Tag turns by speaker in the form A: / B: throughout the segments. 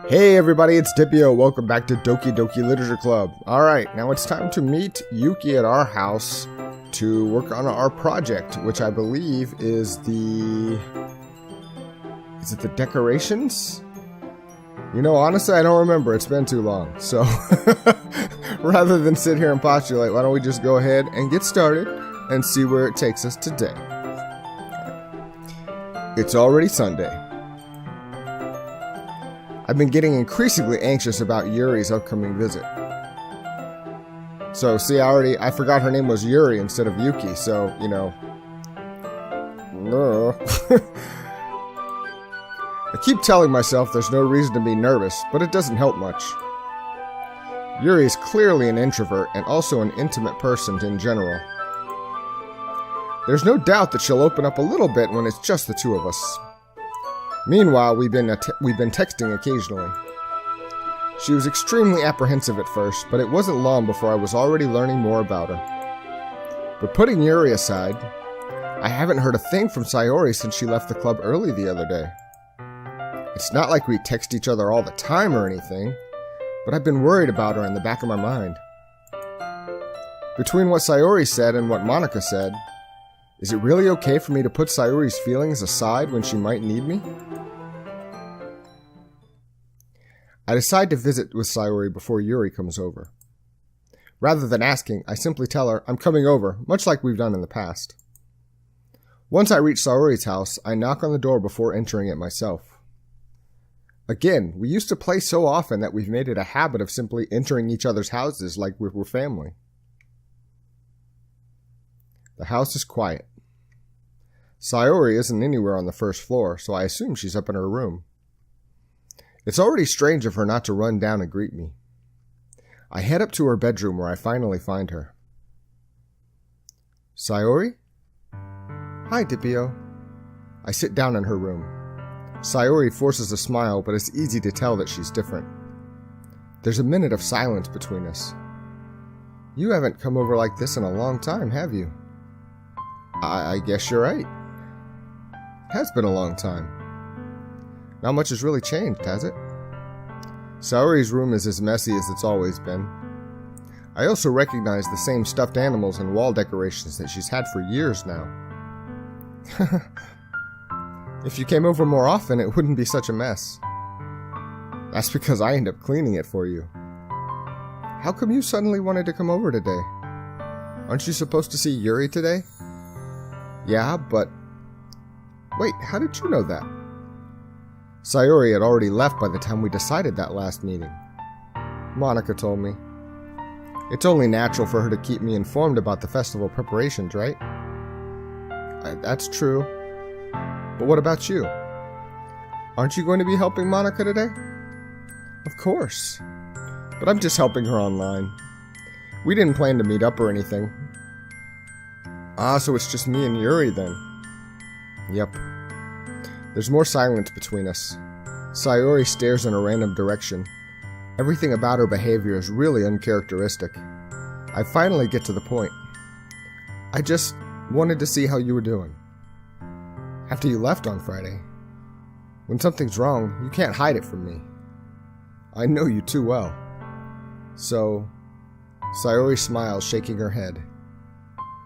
A: Hey everybody, it's Dippio. Welcome back to Doki Doki Literature Club. Alright, now it's time to meet Yuki at our house to work on our project, which I believe is the... Is it the decorations? You know, honestly, I don't remember. It's been too long. So, rather than sit here and postulate, why don't we just go ahead and get started and see where it takes us today. It's already Sunday. I've been getting increasingly anxious about Yuri's upcoming visit. So, see, I forgot her name was Yuri instead of Yuki, so, you know. I keep telling myself there's no reason to be nervous, but it doesn't help much. Yuri is clearly an introvert and also an intimate person in general. There's no doubt that she'll open up a little bit when it's just the two of us. Meanwhile, we've been texting occasionally. She was extremely apprehensive at first, but it wasn't long before I was already learning more about her. But putting Yuri aside, I haven't heard a thing from Sayori since she left the club early the other day. It's not like we text each other all the time or anything, but I've been worried about her in the back of my mind. Between what Sayori said and what Monika said, is it really okay for me to put Sayori's feelings aside when she might need me? I decide to visit with Sayori before Yuri comes over. Rather than asking, I simply tell her I'm coming over, much like we've done in the past. Once I reach Sayori's house, I knock on the door before entering it myself. Again, we used to play so often that we've made it a habit of simply entering each other's houses like we're family. The house is quiet. Sayori isn't anywhere on the first floor, so I assume she's up in her room. It's already strange of her not to run down and greet me. I head up to her bedroom where I finally find her. Sayori? Hi, Dippio. I sit down in her room. Sayori forces a smile, but it's easy to tell that she's different. There's a minute of silence between us. You haven't come over like this in a long time, have you? I guess you're right. Has been a long time. Not much has really changed, has it? Sayori's room is as messy as it's always been. I also recognize the same stuffed animals and wall decorations that she's had for years now. If you came over more often, it wouldn't be such a mess. That's because I end up cleaning it for you. How come you suddenly wanted to come over today? Aren't you supposed to see Yuri today? Yeah, but... Wait, how did you know that? Sayori had already left by the time we decided that last meeting. Monika told me. It's only natural for her to keep me informed about the festival preparations, right? That's true. But what about you? Aren't you going to be helping Monika today? Of course. But I'm just helping her online. We didn't plan to meet up or anything. Ah, so it's just me and Yuri then. Yep. There's more silence between us. Sayori stares in a random direction. Everything about her behavior is really uncharacteristic. I finally get to the point. I just wanted to see how you were doing. After you left on Friday. When something's wrong, you can't hide it from me. I know you too well. So, Sayori smiles, shaking her head.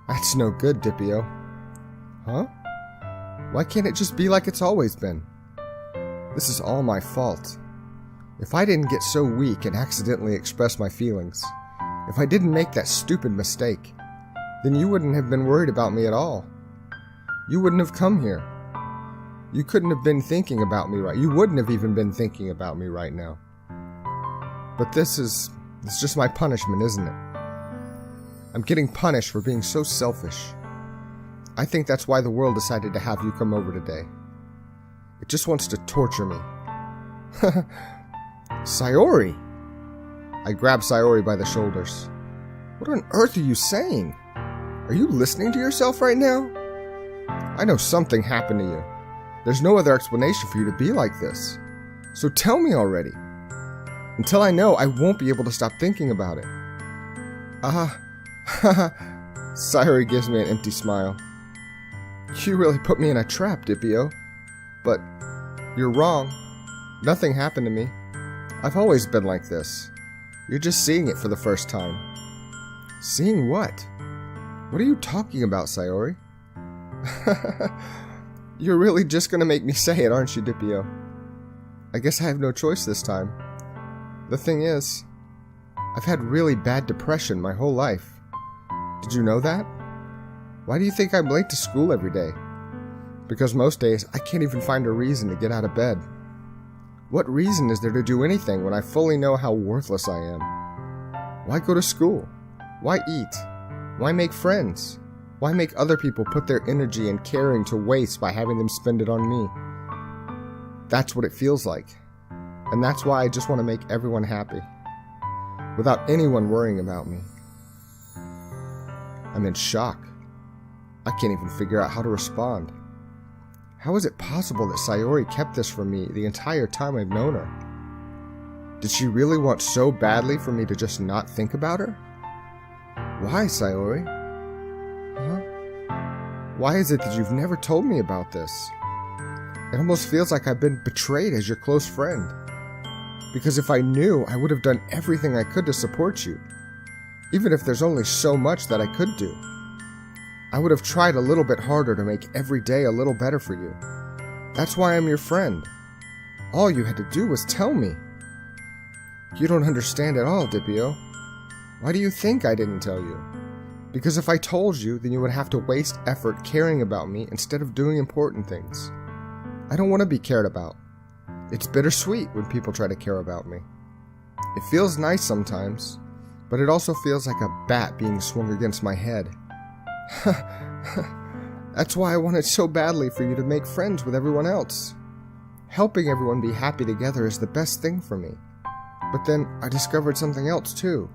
A: That's no good, Dippio. Huh? Why can't it just be like it's always been? This is all my fault. If I didn't get so weak and accidentally express my feelings, if I didn't make that stupid mistake, then you wouldn't have been worried about me at all. You wouldn't have come here. You couldn't have been thinking about me you wouldn't have even been thinking about me right now. But it's just my punishment, isn't it? I'm getting punished for being so selfish. I think that's why the world decided to have you come over today. It just wants to torture me. Sayori! I grab Sayori by the shoulders. What on earth are you saying? Are you listening to yourself right now? I know something happened to you. There's no other explanation for you to be like this. So tell me already. Until I know, I won't be able to stop thinking about it. Sayori gives me an empty smile. You really put me in a trap, Dippio. But you're wrong. Nothing happened to me. I've always been like this. You're just seeing it for the first time. Seeing what? What are you talking about, Sayori? You're really just gonna make me say it, aren't you, Dippio? I guess I have no choice this time. The thing is, I've had really bad depression my whole life. Did you know that? Why do you think I'm late to school every day? Because most days I can't even find a reason to get out of bed. What reason is there to do anything when I fully know how worthless I am? Why go to school? Why eat? Why make friends? Why make other people put their energy and caring to waste by having them spend it on me? That's what it feels like. And that's why I just want to make everyone happy, without anyone worrying about me. I'm in shock. I can't even figure out how to respond. How is it possible that Sayori kept this from me the entire time I've known her? Did she really want so badly for me to just not think about her? Why, Sayori? Huh? Why is it that you've never told me about this? It almost feels like I've been betrayed as your close friend. Because if I knew, I would have done everything I could to support you. Even if there's only so much that I could do. I would have tried a little bit harder to make every day a little better for you. That's why I'm your friend. All you had to do was tell me. You don't understand at all, Dippio. Why do you think I didn't tell you? Because if I told you, then you would have to waste effort caring about me instead of doing important things. I don't want to be cared about. It's bittersweet when people try to care about me. It feels nice sometimes, but it also feels like a bat being swung against my head. That's why I wanted so badly for you to make friends with everyone else. Helping everyone be happy together is the best thing for me. But then I discovered something else too.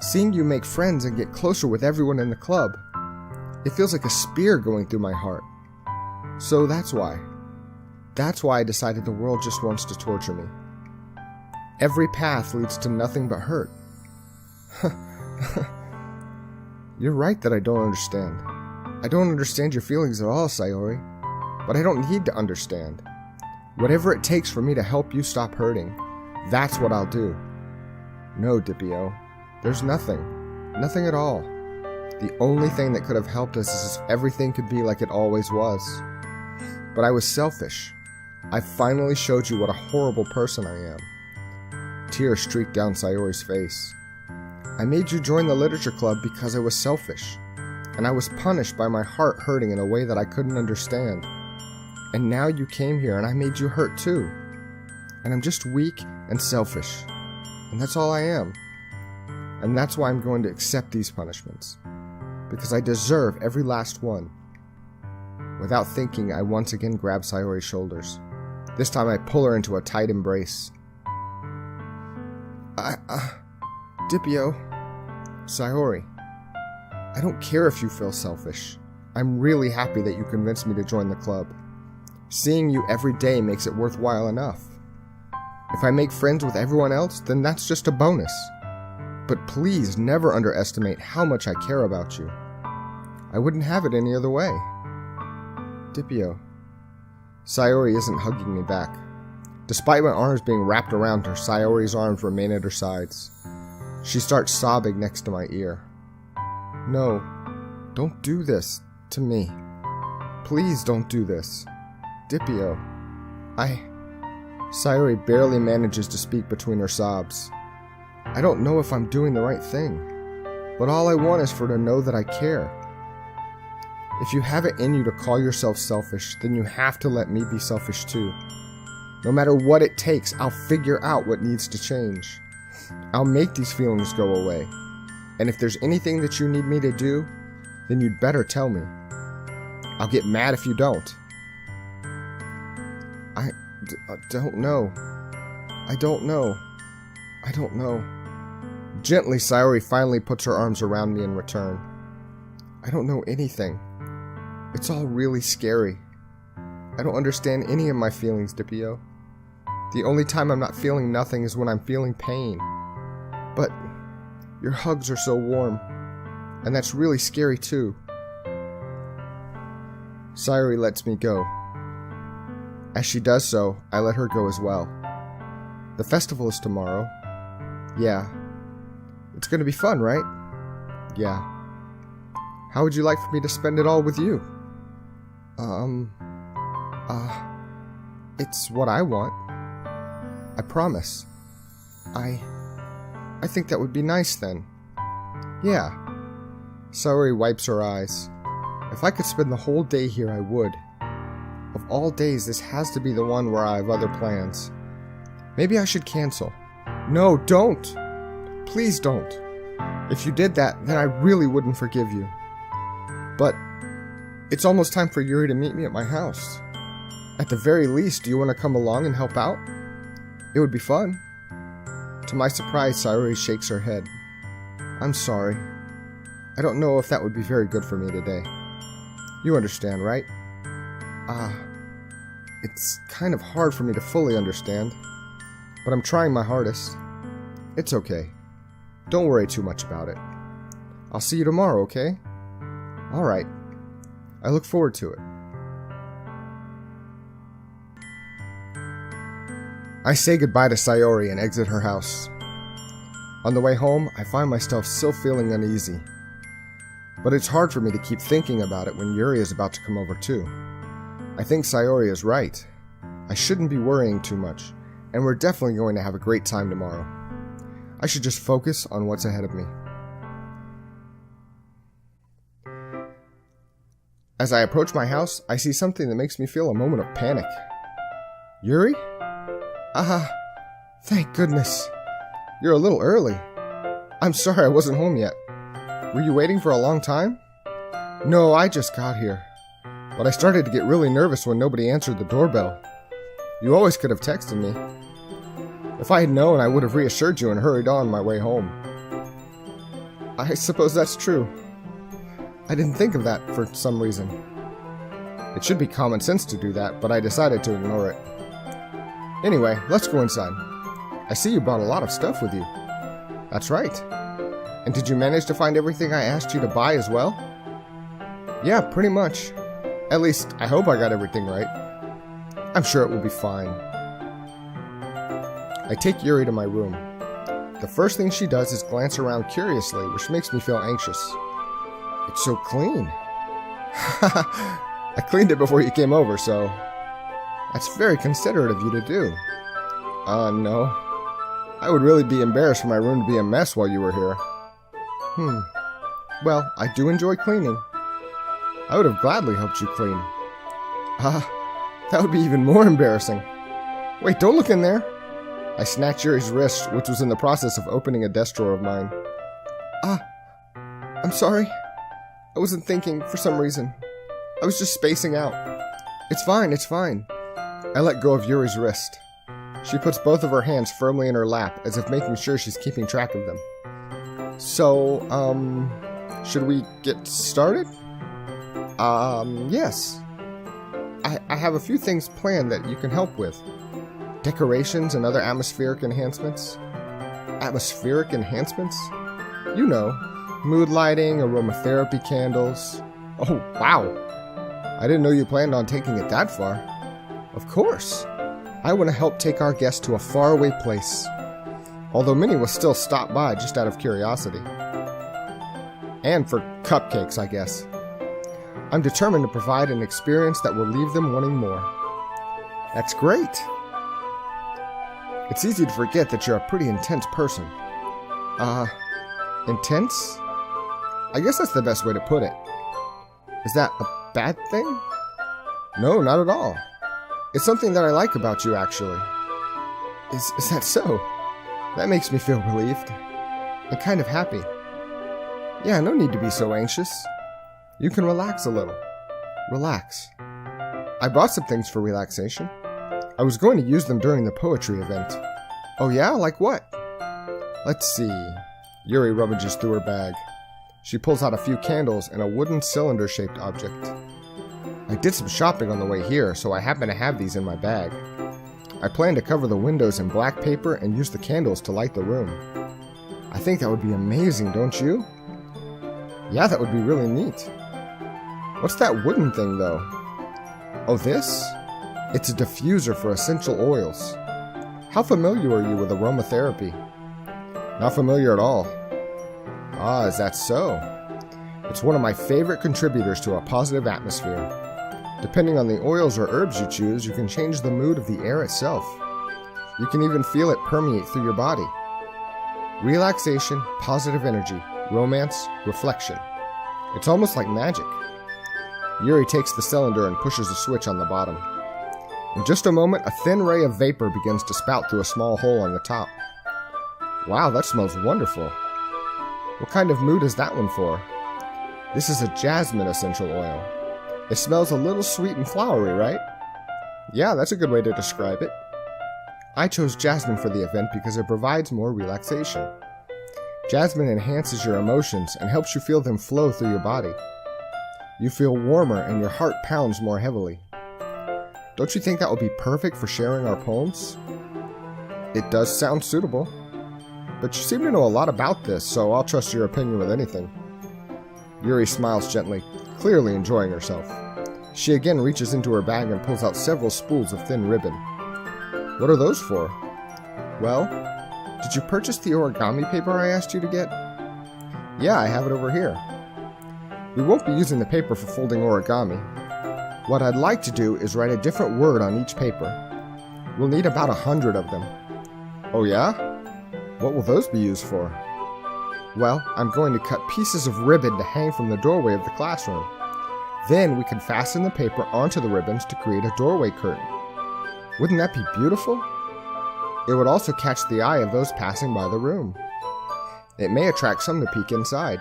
A: Seeing you make friends and get closer with everyone in the club, it feels like a spear going through my heart. So that's why. That's why I decided the world just wants to torture me. Every path leads to nothing but hurt. You're right that I don't understand. I don't understand your feelings at all, Sayori. But I don't need to understand. Whatever it takes for me to help you stop hurting, that's what I'll do. No, Dippio. There's nothing. Nothing at all. The only thing that could have helped us is if everything could be like it always was. But I was selfish. I finally showed you what a horrible person I am. Tears streaked down Sayori's face. I made you join the literature club because I was selfish, and I was punished by my heart hurting in a way that I couldn't understand. And now you came here and I made you hurt too. And I'm just weak and selfish. And that's all I am. And that's why I'm going to accept these punishments. Because I deserve every last one. Without thinking, I once again grab Sayori's shoulders. This time I pull her into a tight embrace. Dippio. Sayori. I don't care if you feel selfish. I'm really happy that you convinced me to join the club. Seeing you every day makes it worthwhile enough. If I make friends with everyone else, then that's just a bonus. But please never underestimate how much I care about you. I wouldn't have it any other way. Dippio. Sayori isn't hugging me back. Despite my arms being wrapped around her, Sayori's arms remain at her sides. She starts sobbing next to my ear. No, don't do this to me. Please don't do this. Dippio. Sayori barely manages to speak between her sobs. I don't know if I'm doing the right thing, but all I want is for her to know that I care. If you have it in you to call yourself selfish, then you have to let me be selfish too. No matter what it takes, I'll figure out what needs to change. I'll make these feelings go away. And if there's anything that you need me to do, then you'd better tell me. I'll get mad if you don't. I don't know. I don't know. I don't know. Gently, Sayori finally puts her arms around me in return. I don't know anything. It's all really scary. I don't understand any of my feelings, Dippio. The only time I'm not feeling nothing is when I'm feeling pain. But your hugs are so warm, and that's really scary too. Sayori lets me go. As she does so, I let her go as well. The festival is tomorrow. Yeah. It's gonna be fun, right? Yeah. How would you like for me to spend it all with you? It's what I want. I promise. I think that would be nice then. Yeah. Sayori wipes her eyes. If I could spend the whole day here, I would. Of all days, this has to be the one where I have other plans. Maybe I should cancel. No, don't! Please don't. If you did that, then I really wouldn't forgive you. But it's almost time for Yuri to meet me at my house. At the very least, do you want to come along and help out? It would be fun. To my surprise, Sayori shakes her head. I'm sorry. I don't know if that would be very good for me today. You understand, right? It's kind of hard for me to fully understand, but I'm trying my hardest. It's okay. Don't worry too much about it. I'll see you tomorrow, okay? Alright. I look forward to it. I say goodbye to Sayori and exit her house. On the way home, I find myself still feeling uneasy. But it's hard for me to keep thinking about it when Yuri is about to come over too. I think Sayori is right. I shouldn't be worrying too much, and we're definitely going to have a great time tomorrow. I should just focus on what's ahead of me. As I approach my house, I see something that makes me feel a moment of panic. Yuri? Thank goodness. You're a little early. I'm sorry I wasn't home yet. Were you waiting for a long time? No, I just got here. But I started to get really nervous when nobody answered the doorbell. You always could have texted me. If I had known, I would have reassured you and hurried on my way home. I suppose that's true. I didn't think of that for some reason. It should be common sense to do that, but I decided to ignore it. Anyway, let's go inside. I see you brought a lot of stuff with you. That's right. And did you manage to find everything I asked you to buy as well? Yeah, pretty much. At least, I hope I got everything right. I'm sure it will be fine. I take Yuri to my room. The first thing she does is glance around curiously, which makes me feel anxious. It's so clean. I cleaned it before you came over, so... That's very considerate of you to do. No. I would really be embarrassed for my room to be a mess while you were here. Well, I do enjoy cleaning. I would have gladly helped you clean. That would be even more embarrassing. Wait, don't look in there. I snatched Yuri's wrist, which was in the process of opening a desk drawer of mine. I'm sorry. I wasn't thinking for some reason. I was just spacing out. It's fine, it's fine. I let go of Yuri's wrist. She puts both of her hands firmly in her lap, as if making sure she's keeping track of them. So, should we get started? Yes. I have a few things planned that you can help with. Decorations and other atmospheric enhancements. Atmospheric enhancements? You know, mood lighting, aromatherapy candles. Oh, wow. I didn't know you planned on taking it that far. Of course. I want to help take our guests to a faraway place. Although Minnie will still stop by just out of curiosity. And for cupcakes, I guess. I'm determined to provide an experience that will leave them wanting more. That's great. It's easy to forget that you're a pretty intense person. Intense? I guess that's the best way to put it. Is that a bad thing? No, not at all. It's something that I like about you, actually. Is that so? That makes me feel relieved. And kind of happy. Yeah, no need to be so anxious. You can relax a little. Relax. I bought some things for relaxation. I was going to use them during the poetry event. Oh yeah? Like what? Let's see. Yuri rummages through her bag. She pulls out a few candles and a wooden cylinder-shaped object. I did some shopping on the way here, so I happen to have these in my bag. I plan to cover the windows in black paper and use the candles to light the room. I think that would be amazing, don't you? Yeah, that would be really neat. What's that wooden thing, though? Oh, this? It's a diffuser for essential oils. How familiar are you with aromatherapy? Not familiar at all. Ah, is that so? It's one of my favorite contributors to a positive atmosphere. Depending on the oils or herbs you choose, you can change the mood of the air itself. You can even feel it permeate through your body. Relaxation, positive energy, romance, reflection. It's almost like magic. Yuri takes the cylinder and pushes a switch on the bottom. In just a moment, a thin ray of vapor begins to spout through a small hole on the top. Wow, that smells wonderful. What kind of mood is that one for? This is a jasmine essential oil. It smells a little sweet and flowery, right? Yeah, that's a good way to describe it. I chose jasmine for the event because it provides more relaxation. Jasmine enhances your emotions and helps you feel them flow through your body. You feel warmer and your heart pounds more heavily. Don't you think that would be perfect for sharing our poems? It does sound suitable. But you seem to know a lot about this, so I'll trust your opinion with anything. Yuri smiles gently, clearly enjoying herself. She again reaches into her bag and pulls out several spools of thin ribbon. What are those for? Well, did you purchase the origami paper I asked you to get? Yeah, I have it over here. We won't be using the paper for folding origami. What I'd like to do is write a different word on each paper. We'll need about 100 of them. Oh yeah? What will those be used for? Well, I'm going to cut pieces of ribbon to hang from the doorway of the classroom. Then we can fasten the paper onto the ribbons to create a doorway curtain. Wouldn't that be beautiful? It would also catch the eye of those passing by the room. It may attract some to peek inside.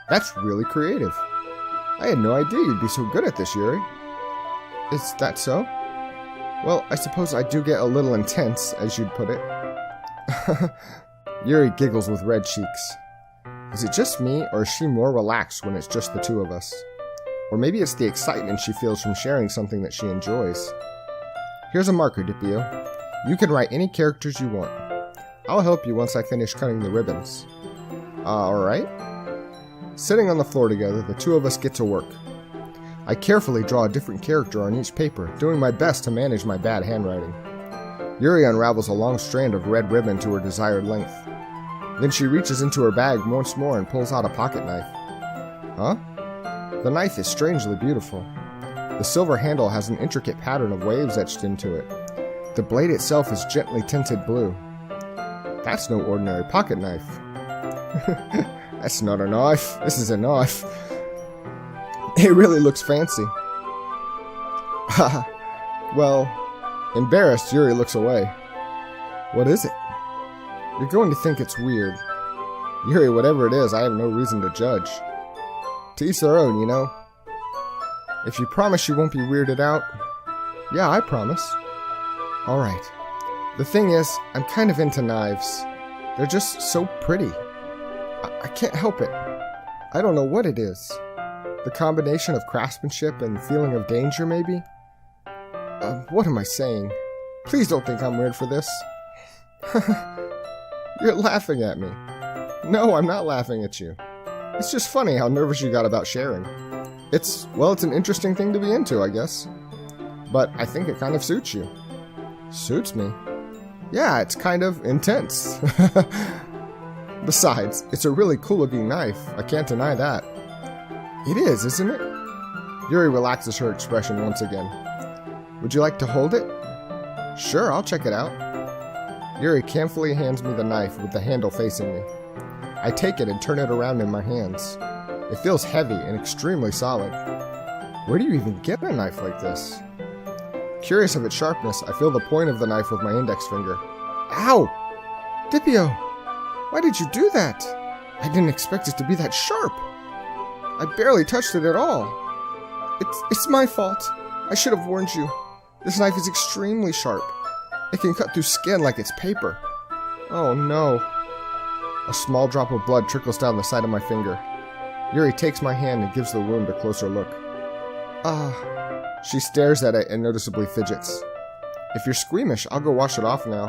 A: That's really creative. I had no idea you'd be so good at this, Yuri. Is that so? Well, I suppose I do get a little intense, as you'd put it. Yuri giggles with red cheeks. Is it just me, or is she more relaxed when it's just the two of us? Or maybe it's the excitement she feels from sharing something that she enjoys. Here's a marker, Dipio. You can write any characters you want. I'll help you once I finish cutting the ribbons. Alright. Sitting on the floor together, the two of us get to work. I carefully draw a different character on each paper, doing my best to manage my bad handwriting. Yuri unravels a long strand of red ribbon to her desired length. Then she reaches into her bag once more and pulls out a pocket knife. Huh? The knife is strangely beautiful. The silver handle has an intricate pattern of waves etched into it. The blade itself is gently tinted blue. That's no ordinary pocket knife. That's not a knife. This is a knife. It really looks fancy. Well, embarrassed, Yuri looks away. What is it? You're going to think it's weird. Yuri, whatever it is, I have no reason to judge. To each their own, you know. If you promise you won't be weirded out. Yeah, I promise. Alright. The thing is, I'm kind of into knives. They're just so pretty. I can't help it. I don't know what it is. The combination of craftsmanship and feeling of danger, maybe? What am I saying? Please don't think I'm weird for this. You're laughing at me. No, I'm not laughing at you. It's just funny how nervous you got about sharing. It's an interesting thing to be into, I guess. But I think it kind of suits you. Suits me? Yeah, it's kind of intense. Besides, it's a really cool-looking knife. I can't deny that. It is, isn't it? Yuri relaxes her expression once again. Would you like to hold it? Sure, I'll check it out. Yuri carefully hands me the knife with the handle facing me. I take it and turn it around in my hands. It feels heavy and extremely solid. Where do you even get a knife like this? Curious of its sharpness, I feel the point of the knife with my index finger. Ow! Dipio! Why did you do that? I didn't expect it to be that sharp. I barely touched it at all. It's my fault. I should have warned you. This knife is extremely sharp. It can cut through skin like it's paper. Oh no. A small drop of blood trickles down the side of my finger. Yuri takes my hand and gives the wound a closer look. She stares at it and noticeably fidgets. If you're squeamish, I'll go wash it off now.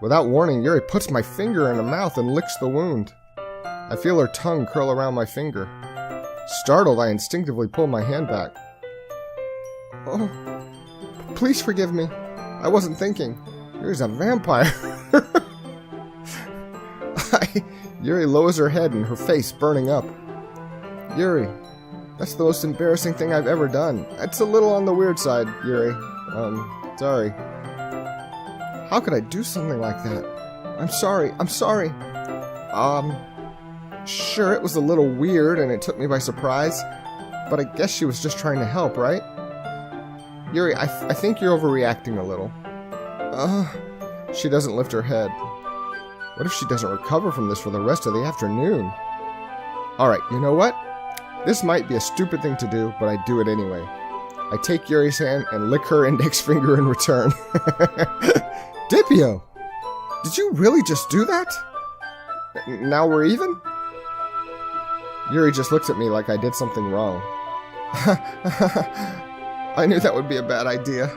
A: Without warning, Yuri puts my finger in her mouth and licks the wound. I feel her tongue curl around my finger. Startled, I instinctively pull my hand back. Oh, please forgive me. I wasn't thinking. Yuri's a vampire. Yuri lowers her head and her face burning up. Yuri, that's the most embarrassing thing I've ever done. It's a little on the weird side, Yuri. Sorry. How could I do something like that? I'm sorry. Sure, it was a little weird and it took me by surprise, but I guess she was just trying to help, right? Yuri, I think you're overreacting a little. She doesn't lift her head. What if she doesn't recover from this for the rest of the afternoon? Alright, you know what? This might be a stupid thing to do, but I do it anyway. I take Yuri's hand and lick her index finger in return. Dipio! Did you really just do that? Now we're even? Yuri just looks at me like I did something wrong. I knew that would be a bad idea.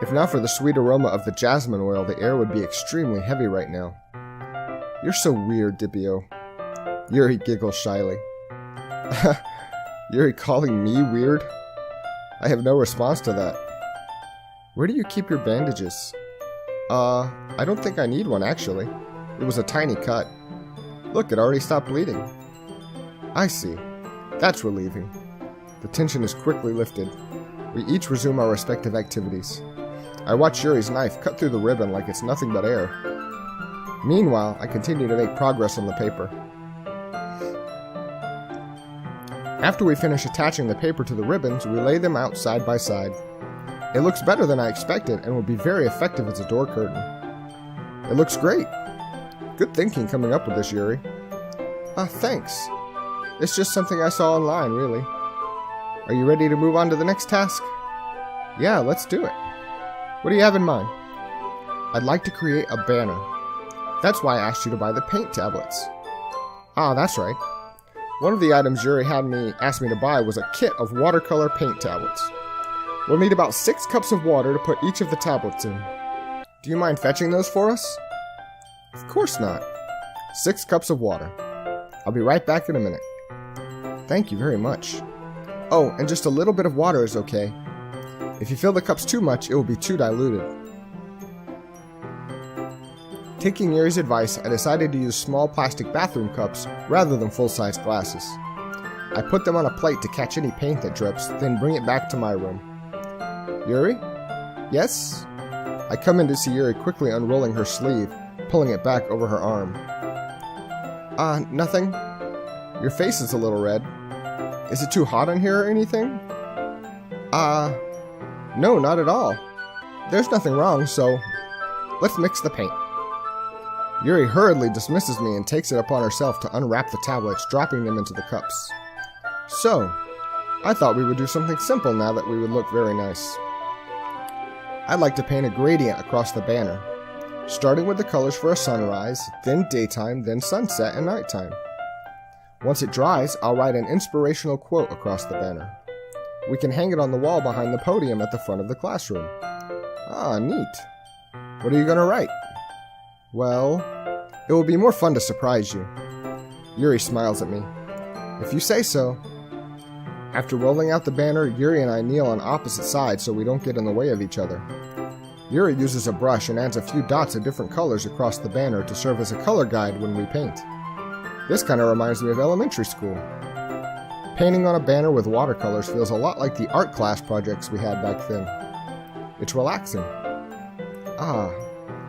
A: If not for the sweet aroma of the jasmine oil, the air would be extremely heavy right now. You're so weird, Dipio. Yuri giggles shyly. Yuri calling me weird? I have no response to that. Where do you keep your bandages? I don't think I need one, actually. It was a tiny cut. Look, it already stopped bleeding. I see. That's relieving. The tension is quickly lifted. We each resume our respective activities. I watch Yuri's knife cut through the ribbon like it's nothing but air. Meanwhile, I continue to make progress on the paper. After we finish attaching the paper to the ribbons, we lay them out side by side. It looks better than I expected and will be very effective as a door curtain. It looks great. Good thinking coming up with this, Yuri. Thanks. It's just something I saw online, really. Are you ready to move on to the next task? Yeah, let's do it. What do you have in mind? I'd like to create a banner. That's why I asked you to buy the paint tablets. Ah, that's right. One of the items Yuri asked me to buy was a kit of watercolor paint tablets. We'll need about 6 cups of water to put each of the tablets in. Do you mind fetching those for us? Of course not. 6 cups of water. I'll be right back in a minute. Thank you very much. Oh, and just a little bit of water is okay. If you fill the cups too much, it will be too diluted. Taking Yuri's advice, I decided to use small plastic bathroom cups rather than full-size glasses. I put them on a plate to catch any paint that drips, then bring it back to my room. Yuri? Yes? I come in to see Yuri quickly unrolling her sleeve, pulling it back over her arm. Nothing. Your face is a little red. Is it too hot in here or anything? No, not at all. There's nothing wrong, so let's mix the paint. Yuri hurriedly dismisses me and takes it upon herself to unwrap the tablets, dropping them into the cups. So, I thought we would do something simple now that we would look very nice. I'd like to paint a gradient across the banner, starting with the colors for a sunrise, then daytime, then sunset and nighttime. Once it dries, I'll write an inspirational quote across the banner. We can hang it on the wall behind the podium at the front of the classroom. Ah, neat. What are you going to write? Well, it will be more fun to surprise you. Yuri smiles at me. If you say so. After rolling out the banner, Yuri and I kneel on opposite sides so we don't get in the way of each other. Yuri uses a brush and adds a few dots of different colors across the banner to serve as a color guide when we paint. This kind of reminds me of elementary school. Painting on a banner with watercolors feels a lot like the art class projects we had back then. It's relaxing.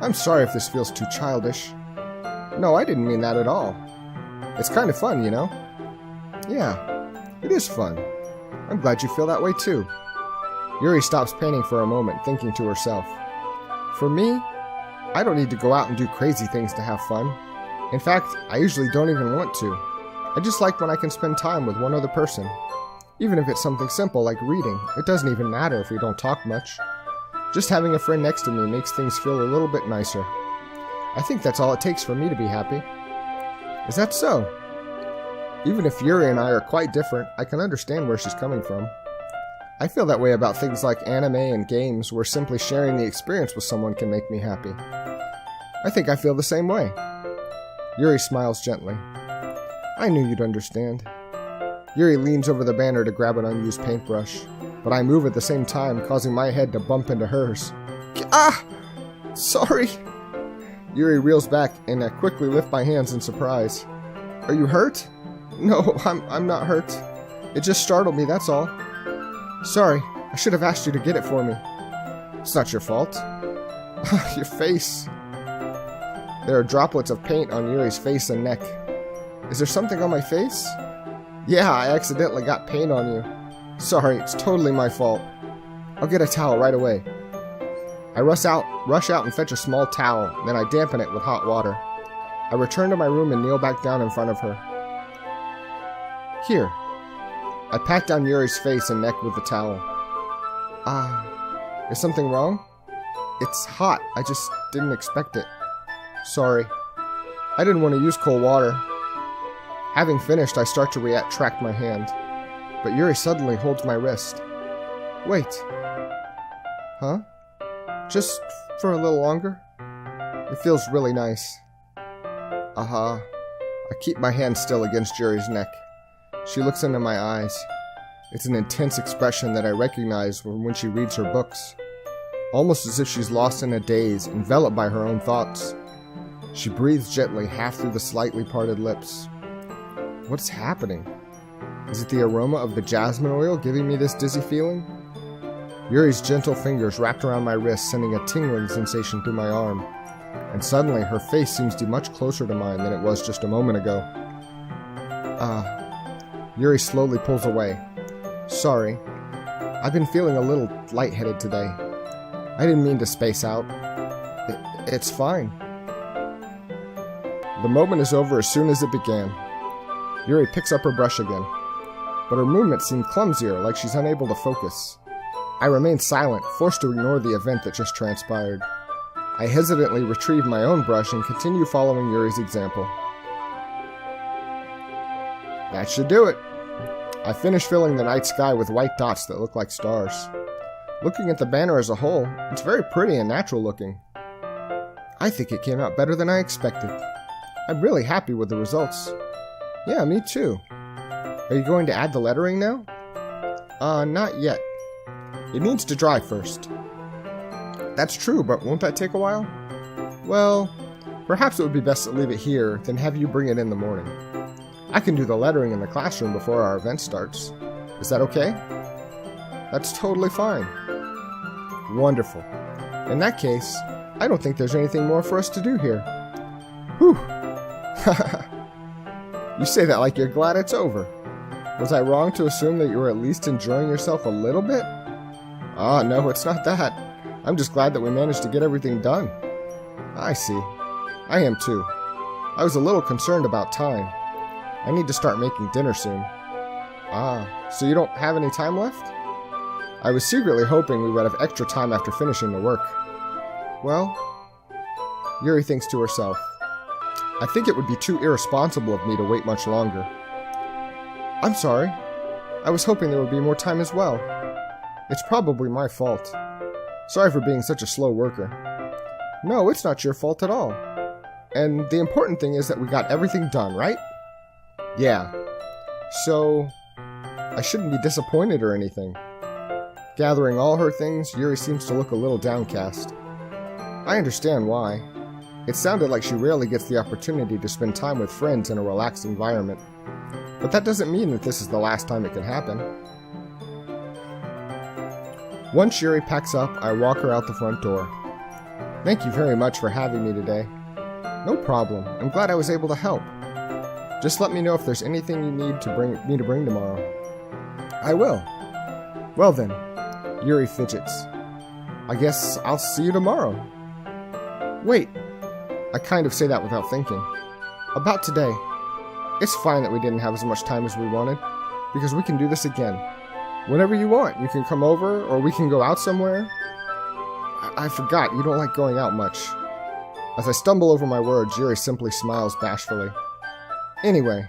A: I'm sorry if this feels too childish. No, I didn't mean that at all. It's kind of fun, you know? Yeah, it is fun. I'm glad you feel that way too. Yuri stops painting for a moment, thinking to herself. For me, I don't need to go out and do crazy things to have fun. In fact, I usually don't even want to. I just like when I can spend time with one other person. Even if it's something simple like reading, it doesn't even matter if we don't talk much. Just having a friend next to me makes things feel a little bit nicer. I think that's all it takes for me to be happy. Is that so? Even if Yuri and I are quite different, I can understand where she's coming from. I feel that way about things like anime and games, where simply sharing the experience with someone can make me happy. I think I feel the same way. Yuri smiles gently. I knew you'd understand. Yuri leans over the banner to grab an unused paintbrush, but I move at the same time, causing my head to bump into hers. Ah! Sorry. Yuri reels back, and I quickly lift my hands in surprise. Are you hurt? No, I'm not hurt. It just startled me, that's all. Sorry, I should have asked you to get it for me. It's not your fault. Your face. There are droplets of paint on Yuri's face and neck. Is there something on my face? Yeah, I accidentally got paint on you. Sorry, it's totally my fault. I'll get a towel right away. I rush out and fetch a small towel, then I dampen it with hot water. I return to my room and kneel back down in front of her. Here. I pat down Yuri's face and neck with the towel. Is something wrong? It's hot. I just didn't expect it. Sorry. I didn't want to use cold water. Having finished, I start to retract my hand. But Yuri suddenly holds my wrist. Wait. Huh? Just for a little longer? It feels really nice. I keep my hand still against Yuri's neck. She looks into my eyes. It's an intense expression that I recognize from when she reads her books. Almost as if she's lost in a daze, enveloped by her own thoughts. She breathes gently, half through the slightly parted lips. What's happening? Is it the aroma of the jasmine oil giving me this dizzy feeling? Yuri's gentle fingers wrapped around my wrist, sending a tingling sensation through my arm. And suddenly, her face seems to be much closer to mine than it was just a moment ago. Yuri slowly pulls away. Sorry. I've been feeling a little lightheaded today. I didn't mean to space out. It's fine. The moment is over as soon as it began. Yuri picks up her brush again, but her movements seem clumsier, like she's unable to focus. I remain silent, forced to ignore the event that just transpired. I hesitantly retrieve my own brush and continue following Yuri's example. That should do it. I finish filling the night sky with white dots that look like stars. Looking at the banner as a whole, it's very pretty and natural looking. I think it came out better than I expected. I'm really happy with the results. Yeah, me too. Are you going to add the lettering now? Not yet. It needs to dry first. That's true, but won't that take a while? Well, perhaps it would be best to leave it here, then have you bring it in the morning. I can do the lettering in the classroom before our event starts. Is that okay? That's totally fine. Wonderful. In that case, I don't think there's anything more for us to do here. Whew. You say that like you're glad it's over. Was I wrong to assume that you were at least enjoying yourself a little bit? No, it's not that. I'm just glad that we managed to get everything done. I see. I am too. I was a little concerned about time. I need to start making dinner soon. So you don't have any time left? I was secretly hoping we would have extra time after finishing the work. Well, Yuri thinks to herself, I think it would be too irresponsible of me to wait much longer. I'm sorry. I was hoping there would be more time as well. It's probably my fault. Sorry for being such a slow worker. No, it's not your fault at all. And the important thing is that we got everything done, right? Yeah. So, I shouldn't be disappointed or anything. Gathering all her things, Yuri seems to look a little downcast. I understand why. It sounded like she rarely gets the opportunity to spend time with friends in a relaxed environment. But that doesn't mean that this is the last time it can happen. Once Yuri packs up, I walk her out the front door. Thank you very much for having me today. No problem. I'm glad I was able to help. Just let me know if there's anything you need to bring tomorrow. I will. Well then, Yuri fidgets. I guess I'll see you tomorrow. Wait. I kind of say that without thinking. About today. It's fine that we didn't have as much time as we wanted, because we can do this again. Whenever you want, you can come over, or we can go out somewhere. I forgot, you don't like going out much. As I stumble over my words, Yuri simply smiles bashfully. Anyway,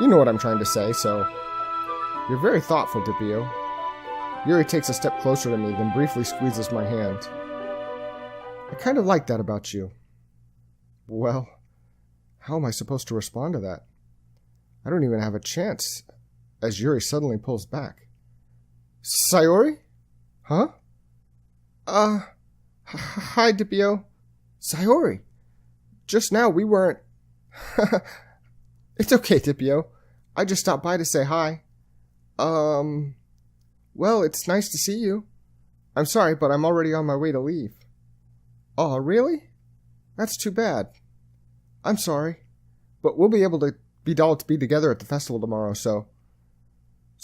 A: you know what I'm trying to say, so... You're very thoughtful, Doppio. Yuri takes a step closer to me, then briefly squeezes my hand. I kind of like that about you. Well, how am I supposed to respond to that? I don't even have a chance, as Yuri suddenly pulls back. Sayori? Huh? Hi, Dippio. Sayori. Just now we weren't... It's okay, Dippio. I just stopped by to say hi. Well, it's nice to see you. I'm sorry, but I'm already on my way to leave. Oh, really? That's too bad. I'm sorry. But we'll be able to be together at the festival tomorrow, so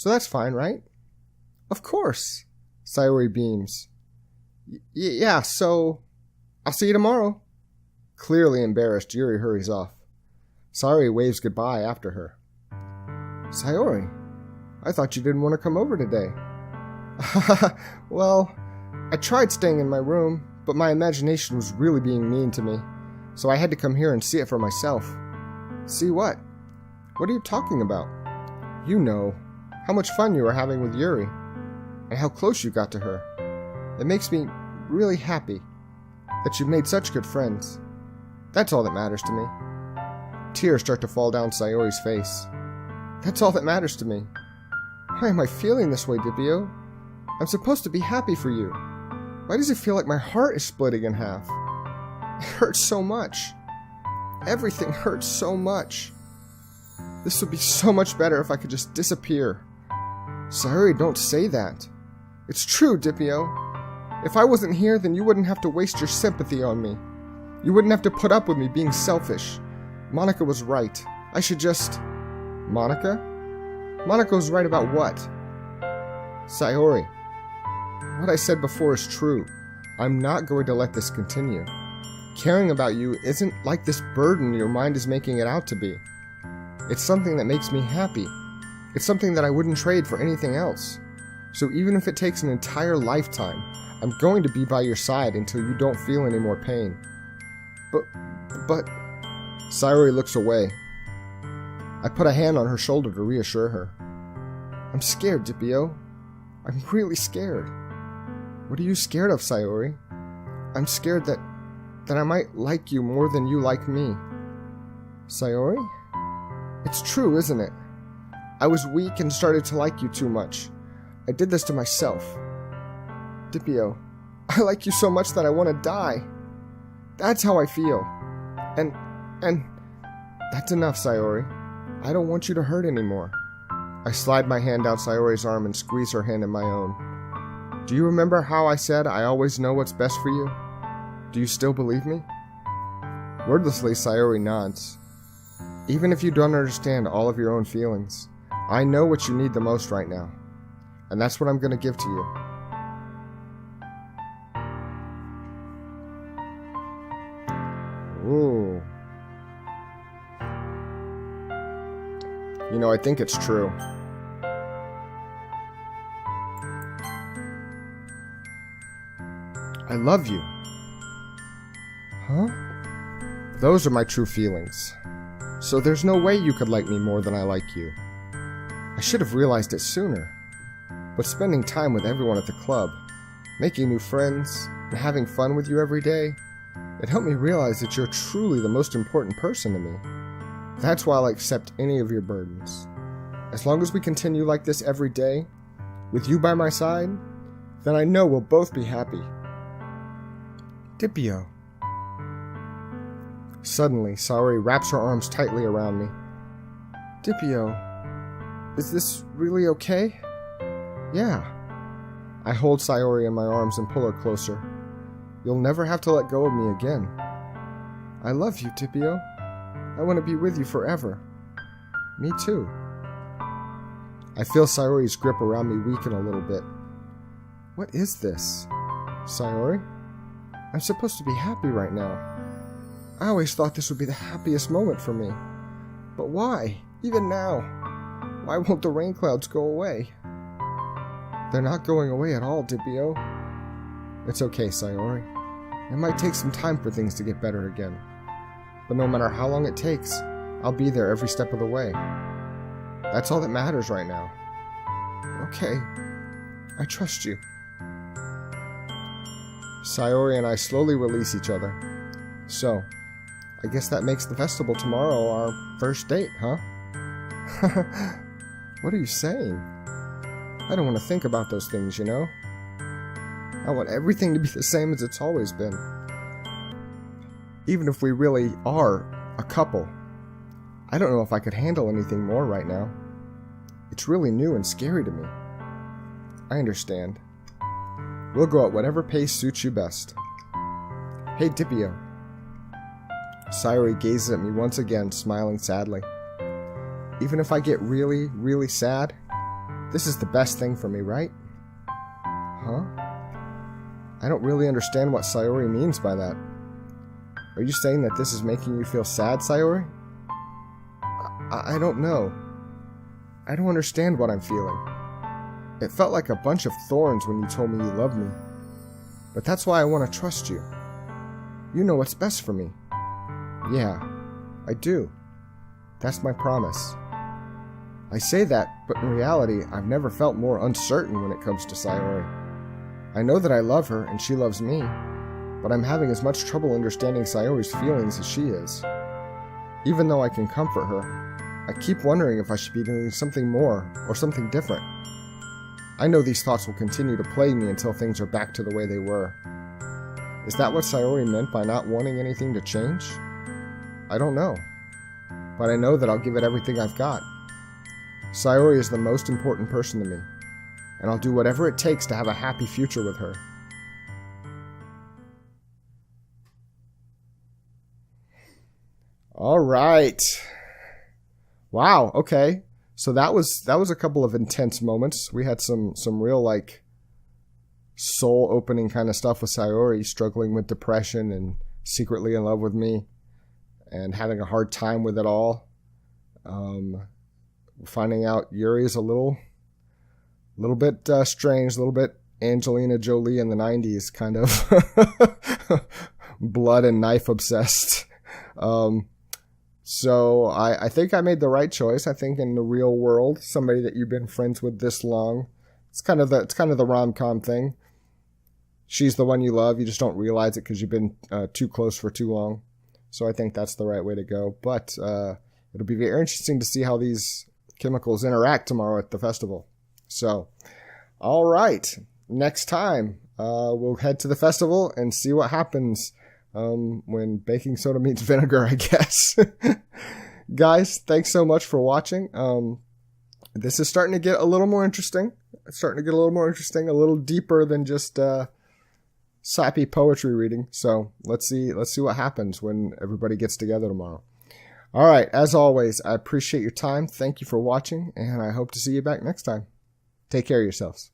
A: that's fine, right? Of course. Sayori beams. Yeah, so I'll see you tomorrow. Clearly embarrassed, Yuri hurries off. Sayori waves goodbye after her. Sayori, I thought you didn't want to come over today. Well, I tried staying in my room, but my imagination was really being mean to me, so I had to come here and see it for myself. See what? What are you talking about? You know, how much fun you were having with Yuri, and how close you got to her. It makes me really happy that you've made such good friends. That's all that matters to me. Tears start to fall down Sayori's face. That's all that matters to me. Why am I feeling this way, Dippio? I'm supposed to be happy for you. Why does it feel like my heart is splitting in half? It hurts so much. Everything hurts so much. This would be so much better if I could just disappear. Sayori, don't say that. It's true, Dippio. If I wasn't here, then you wouldn't have to waste your sympathy on me. You wouldn't have to put up with me being selfish. Monica was right. I should just... Monica? Monica was right about what? Sayori. What I said before is true. I'm not going to let this continue. Caring about you isn't like this burden your mind is making it out to be. It's something that makes me happy. It's something that I wouldn't trade for anything else. So even if it takes an entire lifetime, I'm going to be by your side until you don't feel any more pain. But... Sayori looks away. I put a hand on her shoulder to reassure her. I'm scared, Dippio. I'm really scared. What are you scared of, Sayori? I'm scared that I might like you more than you like me. Sayori? It's true, isn't it? I was weak and started to like you too much. I did this to myself. Dippio, I like you so much that I want to die. That's how I feel. And that's enough, Sayori. I don't want you to hurt anymore. I slide my hand down Sayori's arm and squeeze her hand in my own. Do you remember how I said I always know what's best for you? Do you still believe me? Wordlessly, Sayori nods. Even if you don't understand all of your own feelings, I know what you need the most right now. And that's what I'm going to give to you. Ooh. You know, I think it's true. I love you. Huh? Those are my true feelings. So there's no way you could like me more than I like you. I should have realized it sooner. But spending time with everyone at the club, making new friends, and having fun with you every day, it helped me realize that you're truly the most important person to me. That's why I'll accept any of your burdens. As long as we continue like this every day, with you by my side, then I know we'll both be happy. Dippio. Suddenly, Sayori wraps her arms tightly around me. Dippio, is this really okay? Yeah. I hold Sayori in my arms and pull her closer. You'll never have to let go of me again. I love you, Dippio. I want to be with you forever. Me too. I feel Sayori's grip around me weaken a little bit. What is this? Sayori? I'm supposed to be happy right now. I always thought this would be the happiest moment for me. But why? Even now? Why won't the rain clouds go away? They're not going away at all, Dippio. It's okay, Sayori. It might take some time for things to get better again. But no matter how long it takes, I'll be there every step of the way. That's all that matters right now. Okay. I trust you. Sayori and I slowly release each other. So, I guess that makes the festival tomorrow our first date, huh? What are you saying? I don't want to think about those things, you know? I want everything to be the same as it's always been. Even if we really are a couple, I don't know if I could handle anything more right now. It's really new and scary to me. I understand. We'll go at whatever pace suits you best. Hey, Dippio. Sayori gazes at me once again, smiling sadly. Even if I get really, really sad, this is the best thing for me, right? Huh? I don't really understand what Sayori means by that. Are you saying that this is making you feel sad, Sayori? I don't know. I don't understand what I'm feeling. It felt like a bunch of thorns when you told me you loved me. But that's why I want to trust you. You know what's best for me. Yeah, I do. That's my promise. I say that, but in reality, I've never felt more uncertain when it comes to Sayori. I know that I love her and she loves me, but I'm having as much trouble understanding Sayori's feelings as she is. Even though I can comfort her, I keep wondering if I should be doing something more or something different. I know these thoughts will continue to plague me until things are back to the way they were. Is that what Sayori meant by not wanting anything to change? I don't know, but I know that I'll give it everything I've got. Sayori is the most important person to me, and I'll do whatever it takes to have a happy future with her. All right. Wow, okay. So that was a couple of intense moments. We had some real like soul opening kind of stuff with Sayori struggling with depression and secretly in love with me and having a hard time with it all. Finding out Yuri is a little bit strange, a little bit Angelina Jolie in the 90s, kind of blood and knife obsessed. So I think I made the right choice. I think in the real world, somebody that you've been friends with this long, it's kind of the rom-com thing. She's the one you love. You just don't realize it because you've been too close for too long. So I think that's the right way to go. But it'll be very interesting to see how these chemicals interact tomorrow at the festival. So, all right. Next time, we'll head to the festival and see what happens when baking soda meets vinegar, I guess. Guys, thanks so much for watching. This is starting to get a little more interesting. It's starting to get a little more interesting, a little deeper than just sappy poetry reading. So let's see what happens when everybody gets together tomorrow. All right, as always, I appreciate your time. Thank you for watching, and I hope to see you back next time. Take care of yourselves.